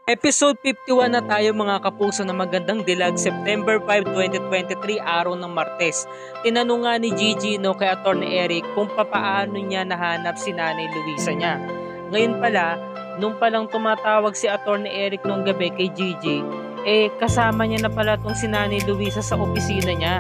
Episode 51 na tayo mga kapuso na magandang dilag, September 5, 2023, araw ng Martes. Tinanong nga ni Gigi kay Attorney Eric kung papaano niya nahanap si Nanay Luisa niya. Ngayon pala, nung palang tumatawag si Attorney Eric nung gabi kay Gigi, kasama niya na pala tong si Nanay Luisa sa opisina niya.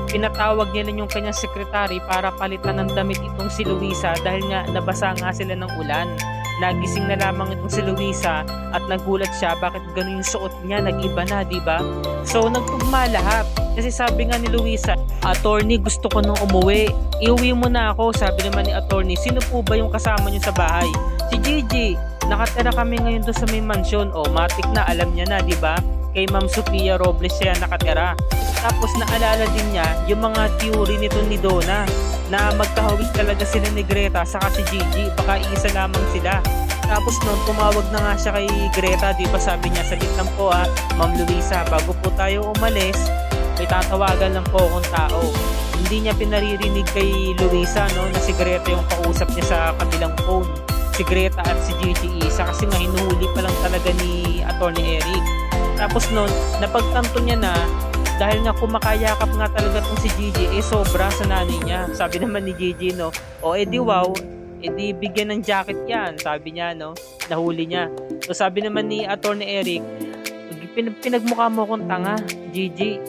Pinatawag niya lang yung kanyang sekretary para palitan ng damit itong si Luisa dahil nga nabasa nga sila ng ulan. Nagising na lamang itong si Luisa at nagulat siya bakit ganun yung suot niya, nag-iba na, diba? So nagtugma lahat kasi sabi nga ni Luisa, "Attorney, gusto ko nung umuwi, iuwi mo na ako." Sabi naman ni Attorney, "Sino po ba yung kasama niyo sa bahay?" "Si Gigi, nakatira kami ngayon doon sa may mansyon." O matik na, alam niya na, diba? Kay Ma'am Sophia Robles siya nakatira. Tapos naalala din niya yung mga theory nito ni Donna na magkahawig talaga sila ni Greta saka si Gigi, baka isa lamang sila. Tapos noon tumawag na nga siya kay Greta, di ba, sabi niya, "Saglit lang po Ma'am Luisa, bago po tayo umalis, may tatawagan lang po akong tao." Hindi niya pinaririnig kay Luisa na si Greta yung kausap niya sa kabilang phone. Si Greta at si Gigi isa kasi nga hinuhuli pa lang talaga ni Attorney Eric. Tapos noon, napagtanto niya na dahil nga kumakayakap nga talaga tong si Gigi, sobra sa nanay niya. Sabi naman ni Gigi, edi wow, edi bigyan ng jacket yan, sabi niya, nahuli niya. So sabi naman ni Attorney Eric, pinagmukha mo akong tanga, Gigi.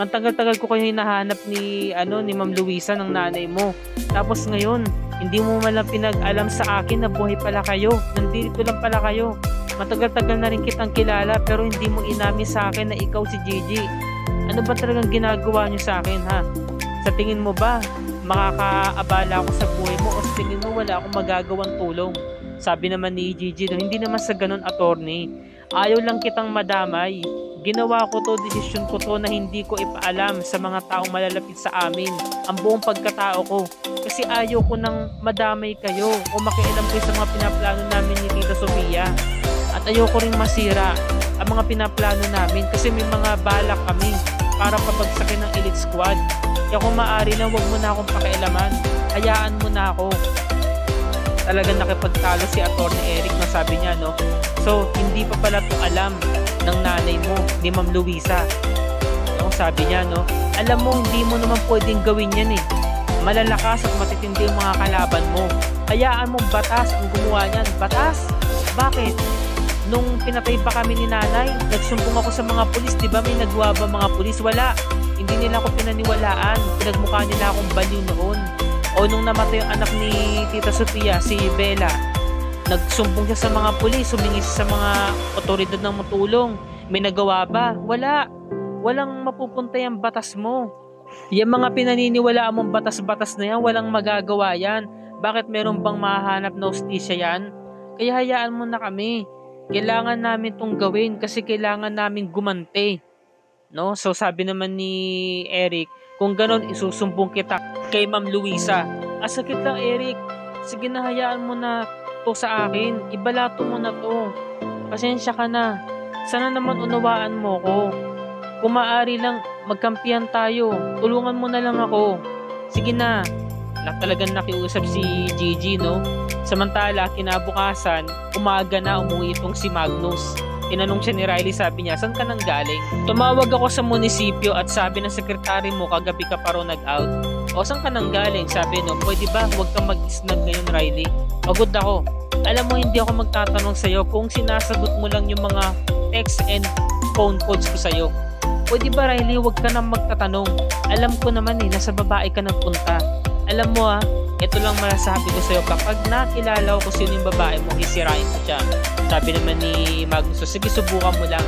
Ang tagal-tagal ko kayo hinahanap ni Ma'am Luisa ng nanay mo. Tapos ngayon, hindi mo man lang pinag-alam sa akin na buhay pala kayo. Nandito lang pala kayo. Matagal-tagal na rin kitang kilala pero hindi mo inamin sa akin na ikaw si Gigi. Ano ba talagang ginagawa niyo sa akin, ha? Sa tingin mo ba makakaabala ako sa buhay mo o sa tingin mo wala akong magagawang tulong?" Sabi naman ni Gigi, hindi naman sa ganun, Attorney. Ayaw lang kitang madamay. Ginawa ko to, desisyon ko to na hindi ko ipaalam sa mga taong malalapit sa amin ang buong pagkatao ko. Kasi ayaw ko nang madamay kayo o makialam kayo sa mga pinaplano namin ni Tita Sofia. At ayoko ring masira ang mga pinaplano namin kasi may mga balak kami para pabagsakin ng Elite Squad. Kaya kung maaari na wag mo na akong pakialaman, hayaan mo na ako. Talagang nakipagtalo si Attorney Eric na sabi niya, So hindi pa pala ito alam ng nanay mo, ni Ma'am Luisa. Sabi niya, alam mo hindi mo naman pwedeng gawin yan eh. Malalakas at matitindi yung mga kalaban mo. Hayaan mong batas ang gumawa niyan. Batas? Bakit? Nung pinatay pa kami ni nanay, nagsumbong ako sa mga pulis, di ba may nagawa ba mga pulis? Wala. Hindi nila ako pinaniwalaan. Pinagmukha nila akong baliw noon. O nung namatay yung anak ni Tita Sofia, si Bella, nagsumbong siya sa mga pulis, humingi sa mga otoridad ng matulong. May nagawa ba? Wala. Walang mapupunta yung batas mo. Yung mga pinaniniwalaan mong batas-batas na yan, walang magagawa yan. Bakit meron bang mahahanap na hustisya yan? Kaya hayaan mo na kami. Kailangan namin tong gawin kasi kailangan namin gumante. So sabi naman ni Eric, kung ganon isusumbong kita kay Ma'am Luisa. Sakit lang, Eric. Sige na, hayaan mo na to sa akin. Ibalato mo na to. Pasensya ka na. Sana naman unawaan mo ko. Kung maaari lang, magkampihan tayo. Tulungan mo na lang ako. Sige na. Talagang nakiusap si Gigi, Samantala, kinabukasan, umaga na umuwi itong si Magnus. Tinanong siya ni Riley, sabi niya, "Saan ka nang galing?" "Tumawag ako sa munisipyo at sabi ng sekretary mo kagabi ka pa raw nag-out." "O, saan ka nang galing?" Sabi, "Pwede ba huwag kang mag-snag ngayon, Riley? Pagod ako. Alam mo, hindi ako magtatanong sa'yo kung sinasagot mo lang yung mga text and phone calls ko sa'yo. Pwede ba, Riley, huwag ka nang magtatanong? Alam ko naman nasa babae ka nagpunta. Alam mo ito lang masasabi ko sa'yo, kapag nakilala ko sino yung babae mo, isirain ko siya." Sabi naman ni Magnus, "Sige, subukan mo lang.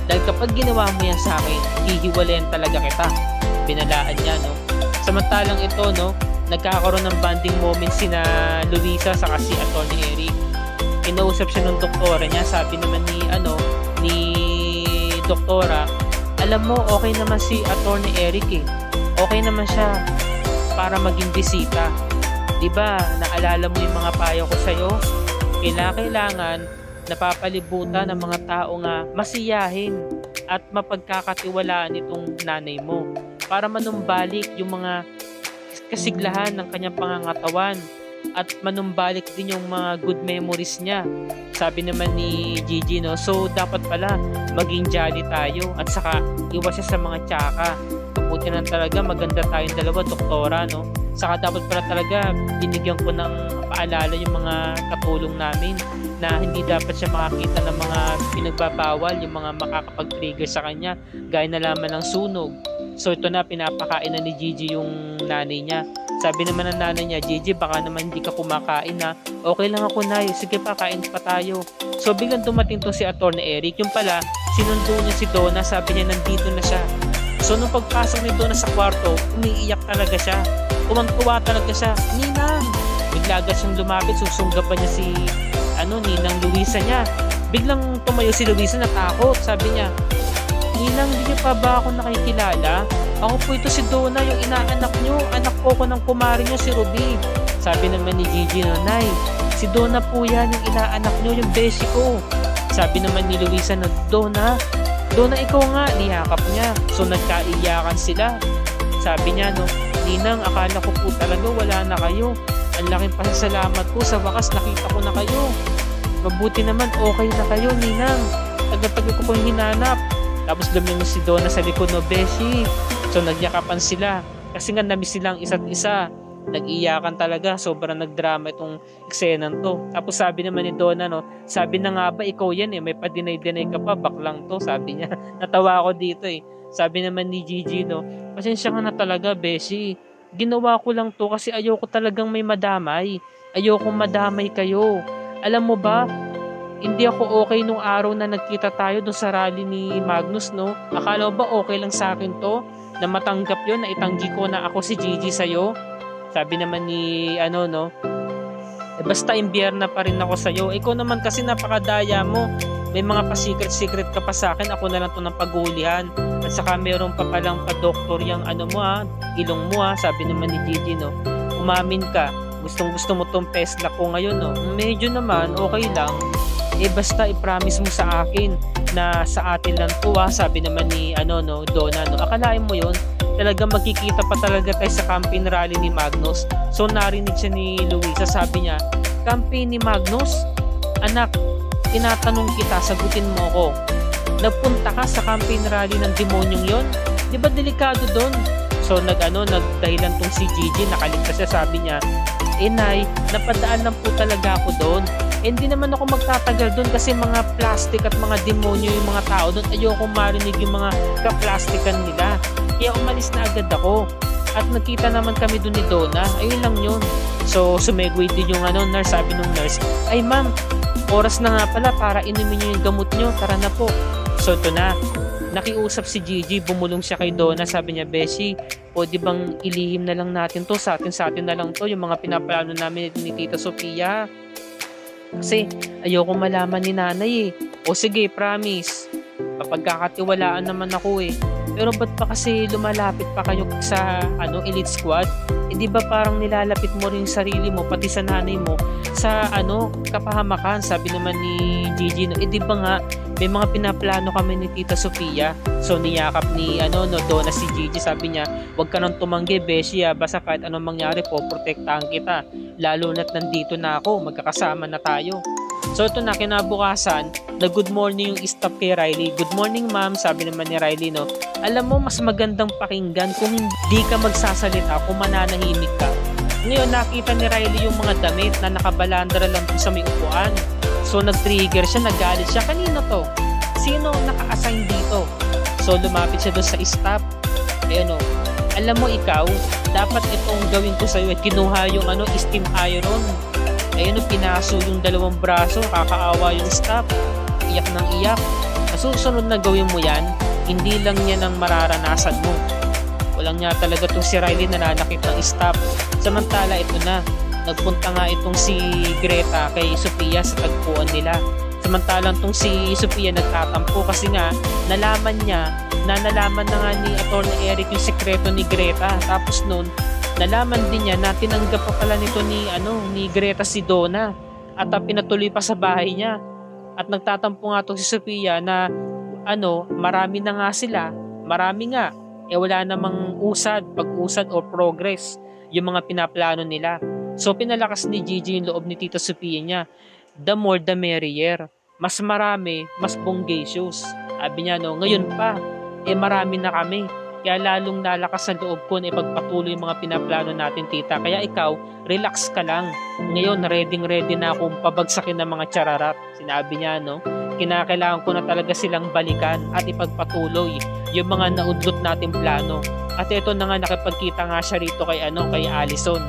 Dahil kapag ginawa mo yan sa akin, hihiwalayan talaga kita." Binalaan niya, Samantalang ito, nagkakaroon ng bonding moment sina Luisa sa si Attorney Eric. Kinausap siya ng doktora niya, sabi naman ni doktora, "Alam mo, okay naman si Attorney Eric eh. Okay naman siya para maging bisita. Diba, naalala mo yung mga payo ko sa'yo? Kailangan napapalibutan ng mga tao nga masiyahin at mapagkakatiwalaan itong nanay mo para manumbalik yung mga kasiglahan ng kanyang pangangatawan at manumbalik din yung mga good memories niya. Sabi naman ni Gigi, no, so dapat pala maging jolly tayo at saka iwas siya sa mga tsaka. Mabuti na talaga maganda tayong dalawa, doktora, no. Saka dapat pala talaga binigyan ko ng paalala yung mga katulong namin na hindi dapat siya makakita ng mga pinagbabawal, yung mga makakapag-trigger sa kanya, gaya na lamang ng sunog. So ito na, pinapakain na ni Gigi yung nanay niya. Sabi naman ng nanay niya, Gigi, baka naman hindi ka kumakain ha. Okay lang ako, Nay. Sige pa, kain pa tayo. So biglang dumating to si Atty. Eric. Yung pala, sinundo niya si Donna. Sabi niya, nandito na siya. So nung pagpasok ni Donna sa kwarto, umiiyak talaga siya. Tuwang-tuwa talaga siya. Ninang! Bigla agad siyang lumapit. Susunggapan niya si Ninang Luisa niya. Biglang tumayo si Luisa, natakot. Sabi niya, Ninang, hindi niyo pa ba ako nakikilala? Ako po ito si Donna, yung inaanak niyo. Anak po ko ng kumari niyo, si Ruby. Sabi naman ni Gigi, Nay, si Donna po yan, yung inaanak niyo, yung beshi ko. Sabi naman ni Luisa, Donna, ikaw nga, niyakap niya. So nagkaiyakan sila. Sabi niya, Ninang, akala ko po talaga wala na kayo. Ang laking pasasalamat ko, sa wakas nakita ko na kayo. Mabuti naman, okay na kayo, Ninang. Tagal-tagal ko pong hinanap. Tapos lumingon si Donna sa likod, Beshi. So nagyakapan sila. Kasi nga namiss silang isa't isa. Nag-iyakan talaga. Sobrang nagdrama itong eksenang to. Tapos sabi naman ni Donna, sabi na nga ba ikaw yan may pa-deny-deny ka pa, baklang to, sabi niya. Natawa ako dito Sabi naman ni Gigi, pasensya ka na talaga, Beshi. Ginawa ko lang to kasi ayoko talagang may madamay. Ayoko madamay kayo. Alam mo ba, hindi ako okay nung araw na nagkita tayo doon sa rally ni Magnus, Akala mo ba okay lang sa akin to? Na matanggap yon, na itanggi ko na ako si Gigi sa'yo? Sabi naman ni, basta imbierna pa rin ako sa'yo. Ikaw naman kasi napakadaya mo. May mga pa-secret-secret ka pa sa akin. Ako na lang to ng paghulihan. At saka meron pa palang pa-doktor yung ilong mo Sabi naman ni Gigi, umamin ka. Gustong-gusto mo tong pesla ko ngayon, Medyo naman, okay lang. Basta i-promise mo sa akin na sa atin lang to Sabi naman ni Donna, Akalain mo yon, talagang magkikita pa talaga tayo sa campaign rally ni Magnus. So narinig siya ni Luisa, sabi niya, campaign ni Magnus? Anak, tinatanong kita, sagutin mo ko. Nagpunta ka sa campaign rally ng demonyong yon? Di ba delikado doon? So nagdahilan tong si Gigi, nakaligtas siya, sabi niya, Nay, napadaan lang po talaga ako doon. Hindi naman ako magtatagal doon kasi mga plastic at mga demonyo yung mga tao doon. Ayoko marinig yung mga kaplastikan nila. Kaya umalis na agad ako. At nagkita naman kami doon ni Donna. Ayun lang yun. So sumegway din yung nurse. Sabi nung nurse, ay ma'am, oras na nga pala para inumin nyo yung gamot nyo. Tara na po. So ito na. Nakiusap si Gigi, bumulong siya kay Donna. Sabi niya, Beshi, pwede bang ilihim na lang natin to? Sa atin na lang to. Yung mga pinaplano namin ni Tita Sofia. Kasi ayoko malaman ni nanay O sige, promise. Papagkakatiwalaan naman ako Pero ba't pa kasi lumalapit pa kayo sa elite squad? Di ba parang nilalapit mo rin yung sarili mo pati sa nanay mo sa kapahamakan? Sabi naman ni Gigi, di ba nga may mga pinaplano kami ni Tita Sofia. So niyakap ni Donna si Gigi, sabi niya, huwag ka nang tumanggi, Beshi basta kahit anong mangyari po, protektahan kita. Lalo na't nandito na ako, magkakasama na tayo. So ito na, kinabukasan, na good morning yung staff kay Riley. Good morning ma'am, sabi naman ni Riley, alam mo, mas magandang pakinggan kung hindi ka magsasalita, kung mananahimik ka. Ngayon, nakita ni Riley yung mga damit na nakabalandra lang sa may upuan. So nag-trigger siya, nagalit siya. Kanino to? Sino naka-assign dito? So lumapit siya doon sa staff. Alam mo ikaw, dapat itong gawin ko sa'yo. Kinuha yung steam iron. Pinaso yung dalawang braso, kakaawa yung staff. Iyak ng iyak. Susunod na gawin mo yan, hindi lang yan ang mararanasan mo. Walang niya talaga itong si Riley na nanakit ng staff. Samantala ito na, nagpunta nga itong si Greta kay Sofia sa tagpuan nila. Samantalang itong si Sofia nagtatampo kasi nga nalaman na nga ni Atty. Eric yung sekreto ni Greta. Tapos noon, nalaman din niya na tinanggap pa pala nito ni Greta si Donna at pinatuloy pa sa bahay niya. At nagtatampo nga itong si Sofia na marami na nga sila, marami nga. Wala namang pag-usad o progress yung mga pinaplano nila. So pinalakas ni Gigi yung loob ni Tita Sophia niya. The more the merrier. Mas marami, mas bonggacious. Sabi niya, no, ngayon pa, marami na kami. Kaya lalong nalakas ang loob ko na ipagpatuloy yung mga pinaplano natin, tita. Kaya ikaw, relax ka lang. Ngayon, ready na akong pabagsakin ng mga chararat. Sinabi niya, no? Kinakailangan ko na talaga silang balikan at ipagpatuloy yung mga naudlot nating plano. At ito na nga, nakipagkita nga siya rito kay Allison.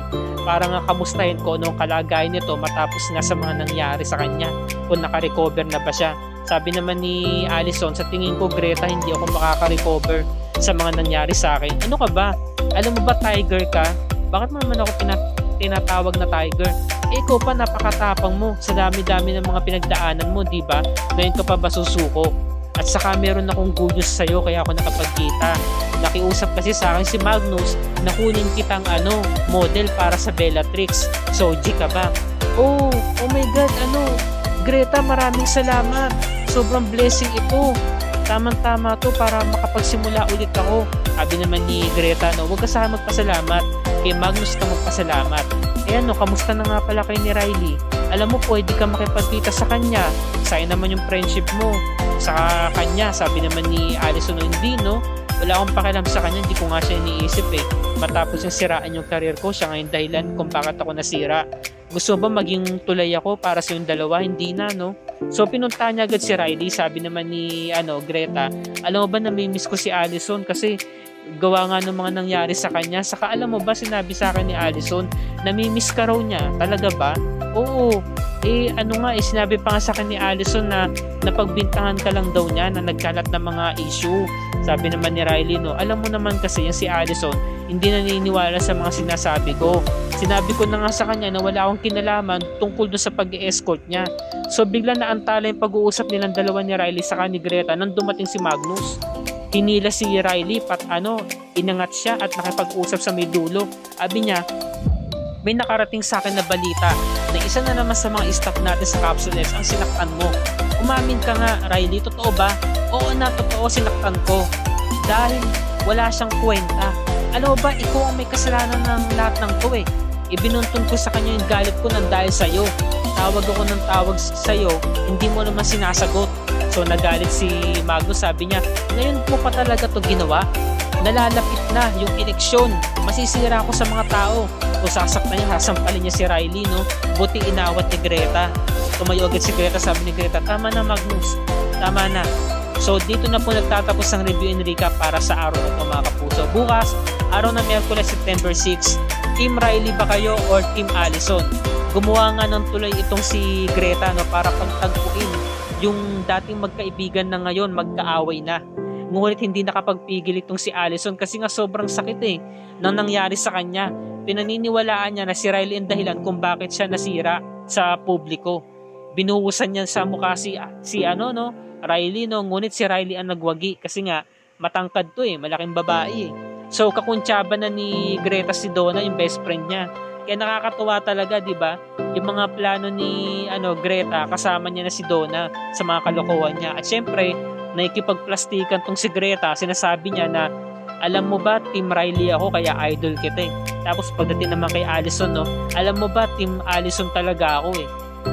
Para nga kamustahin ko anong kalagayan nito matapos nga sa mga nangyari sa kanya. Kung nakarecover na ba siya. Sabi naman ni Allison, sa tingin ko, Greta, hindi ako makaka-recover sa mga nangyari sa akin. Ano ka ba? Alam mo ba, tiger ka? Bakit mo naman ako tinatawag na tiger? Ikaw pa, napakatapang mo sa dami-dami ng mga pinagdaanan mo, di ba? Ngayon ka pa ba susuko? At saka meron akong good news sa'yo kaya ako nakapagkita. Nakiusap kasi sa akin si Magnus na kunin kitang model para sa Bellatrix. So, G ka ba? Oh my God, Greta, maraming salamat. Sobrang blessing ito. Tamang-tama to para makapagsimula ulit ako. Sabi naman ni Greta, huwag ka sa magpasalamat. Kay Magnus ka magpasalamat. Kamusta na nga pala kay ni Riley? Alam mo, pwede ka makipagkita sa kanya. Sayang naman yung friendship mo sa kanya. Sabi naman ni Allison, hindi, no? Wala akong pakialam sa kanya, hindi ko nga siya iniisip Matapos yung siraan yung career ko, siya ngayon dahilan kung bakit ako nasira. Gusto ba maging tulay ako para sa yung dalawa? Hindi na, no? So pinunta niya agad si Riley. Sabi naman ni Greta, alam mo ba, namimiss ko si Allison kasi gawa nga ng mga nangyari sa kanya. Saka alam mo ba, sinabi sa akin ni Allison, namimiss ka raw niya. Talaga ba? Oo. Sinabi pa nga sa akin ni Allison na napagbintangan ka lang daw niya na nagkalat ng mga issue. Sabi naman ni Riley, no, alam mo naman kasi yan si Allison, hindi naniniwala sa mga sinasabi ko. Sinabi ko na nga sa kanya na wala akong kinalaman tungkol doon sa pag-escort niya. So bigla na antala yung pag-uusap nilang dalawa ni Riley sa ni Greta nang dumating si Magnus. Hinila si Riley inangat siya at nakipag-usap sa may dulo. Sabi niya, may nakarating sa akin na balita na isa na naman sa mga staff natin sa Capsules ang sinaktan mo. Umamin ka nga, Riley, totoo ba? Oo na, totoo, sinaktan ko. Dahil wala siyang kwenta. Alam mo ba, ikaw ang may kasalanan ng lahat ng to Ibinuntun ko sa kanya yung galit ko nang dahil sa'yo. Tawag ako ng tawag sa'yo, hindi mo naman sinasagot. So nagalit si Magnus, sabi niya, ngayon mo pa talaga to ginawa? Nalalapit na yung eleksyon. Masisira ako sa mga tao. Kung sasaktan niya, hasampalin niya si Riley, no? Buti inawat ni Greta. Tumayo agad si Greta, sabi ni Greta, tama na Magnus, tama na. So dito na po nagtatapos ang review and recap para sa araw na ito, mga kapuso. Bukas, araw na Miyerkules, September 6, Team Riley ba kayo or Team Allison? Gumawa nga ng tulay itong si Greta, no, para pagtagpuin yung dating magkaibigan na ngayon magkaaway na. Ngunit hindi nakapagpigil itong si Allison kasi nga sobrang sakit nang nangyari sa kanya. Pinaniniwalaan niya na si Riley ang dahilan kung bakit siya nasira sa publiko. Binuhusan niya sa mukha si Riley, no? Ngunit si Riley ang nagwagi kasi nga matangkad to malaking babae So kakuntsaba na ni Greta si Donna, yung best friend niya. Kaya nakakatuwa talaga, di ba? Yung mga plano ni Greta, kasama niya na si Donna sa mga kalokohan niya. At syempre, nakikipagplastikan tong si Greta. Sinasabi niya na, alam mo ba, Team Riley ako, kaya idol kita Tapos pagdating naman kay Allison, no, alam mo ba, Team Allison talaga ako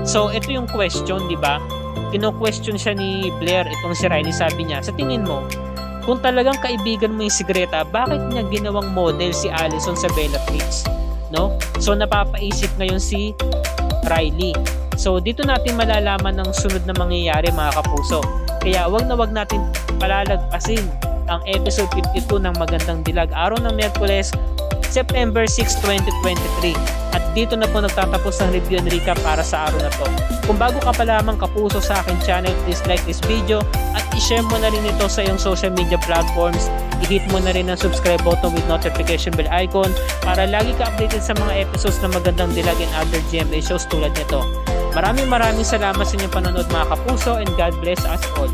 So ito yung question, di ba? Kino-question siya ni Blair, itong si Riley. Sabi niya, sa tingin mo, kung talagang kaibigan mo yung si Greta, bakit niya ginawang model si Allison sa Bellatrix? No? So napapaisip ngayon si Riley. So dito natin malalaman ang sunod na mangyayari, mga kapuso. Kaya wag natin palalagpasin ang episode 52 ng Magandang Dilag, araw ng Miyerkules, September 6, 2023. At dito na po nagtatapos ang review and recap para sa araw na to. Kung bago ka pa lamang kapuso sa aking channel, please like this video at i-share mo na rin ito sa iyong social media platforms. I-hit mo na rin ang subscribe button with notification bell icon para lagi ka updated sa mga episodes ng Magandang Dilag and other GMA shows tulad nito. Maraming salamat sa inyong panonood, mga kapuso, and God bless us all.